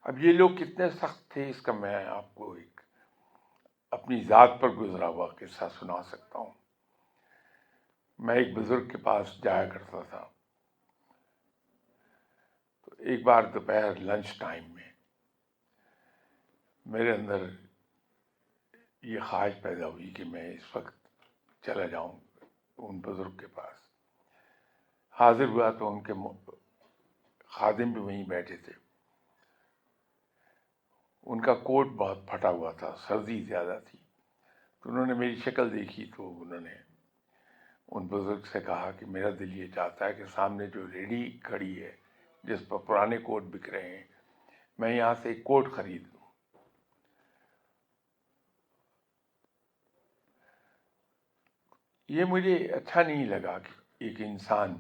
اب یہ لوگ کتنے سخت تھے اس کا میں آپ کو ایک اپنی ذات پر گزرا ہوا قصہ سنا سکتا ہوں۔ میں ایک بزرگ کے پاس جایا کرتا تھا، تو ایک بار دوپہر لنچ ٹائم میں میرے اندر یہ خواہش پیدا ہوئی کہ میں اس وقت چلا جاؤں ان بزرگ کے پاس۔ حاضر ہوا تو ان کے خادم بھی وہیں بیٹھے تھے۔ ان کا کوٹ بہت پھٹا ہوا تھا، سردی زیادہ تھی، تو انہوں نے میری شکل دیکھی تو انہوں نے ان بزرگ سے کہا کہ میرا دل یہ چاہتا ہے کہ سامنے جو ریڈی کھڑی ہے جس پر پرانے کوٹ بک رہے ہیں، میں یہاں سے ایک کوٹ خرید لوں۔ یہ مجھے اچھا نہیں لگا کہ ایک انسان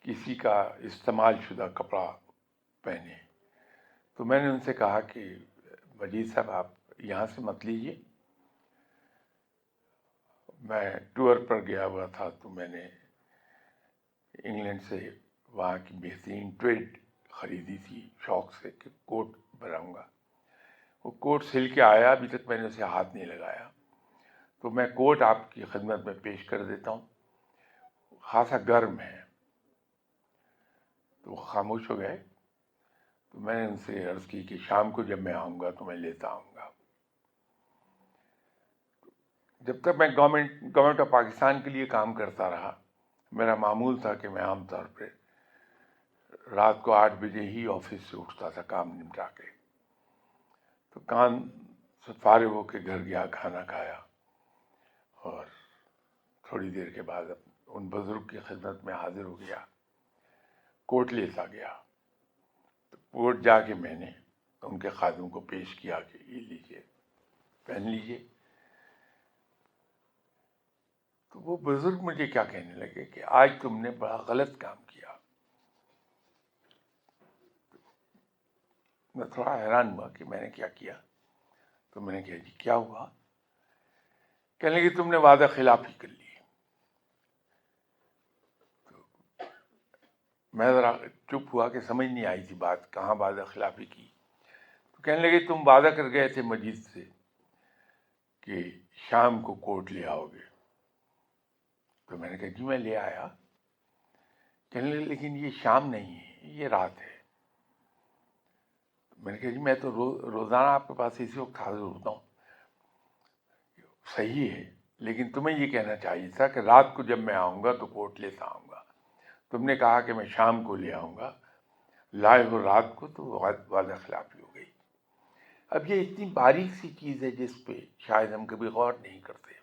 کسی کا استعمال شدہ کپڑا پہنے، تو میں نے ان سے کہا کہ مجید صاحب آپ یہاں سے مت لیجیے، میں ٹور پر گیا ہوا تھا تو میں نے انگلینڈ سے وہاں کی بہترین ٹویڈ خریدی تھی شوق سے کہ کوٹ بناؤں گا۔ وہ کوٹ سل کے آیا، ابھی تک میں نے اسے ہاتھ نہیں لگایا، تو میں کوٹ آپ کی خدمت میں پیش کر دیتا ہوں، خاصا گرم ہے۔ تو وہ خاموش ہو گئے، تو میں نے ان سے عرض کی کہ شام کو جب میں آؤں گا تو میں لیتا آؤں گا۔ جب تک میں گورنمنٹ آف پاکستان کے لیے کام کرتا رہا، میرا معمول تھا کہ میں عام طور پہ رات کو 8 بجے ہی آفس سے اٹھتا تھا کام نمٹا کے، تو کام سے فارغ ہو کے گھر گیا، کھانا کھایا، اور تھوڑی دیر کے بعد ان بزرگ کی خدمت میں حاضر ہو گیا، کوٹ لیتا گیا۔ تو کوٹ جا کے میں نے ان کے خادم کو پیش کیا کہ یہ لیجیے، پہن لیجیے۔ تو وہ بزرگ مجھے کیا کہنے لگے کہ آج تم نے بڑا غلط کام کیا۔ میں تھوڑا حیران ہوا کہ میں نے کیا کیا، تو میں نے کہا جی کیا ہوا؟ کہنے لگے تم نے وعدہ خلافی کر لی۔ میں ذرا چپ ہوا کہ سمجھ نہیں آئی تھی بات، کہاں وعدہ خلافی کی۔ تو کہنے لگے تم وعدہ کر گئے تھے مجید سے کہ شام کو کوٹ لے آؤ گے۔ تو میں نے کہا جی میں لے آیا۔ کہنے لگے لیکن یہ شام نہیں ہے، یہ رات ہے۔ میں نے کہا جی میں تو روزانہ آپ کے پاس اسی وقت حاضر ہوتا ہوں۔ صحیح ہے، لیکن تمہیں یہ کہنا چاہیے تھا کہ رات کو جب میں آؤں گا تو کوٹ لیتا آؤں گا۔ تم نے کہا کہ میں شام کو لے آؤں گا، لائے ہو رات کو، تو وعدہ خلافی ہو گئی۔ اب یہ اتنی باریک سی چیز ہے جس پہ شاید ہم کبھی غور نہیں کرتے۔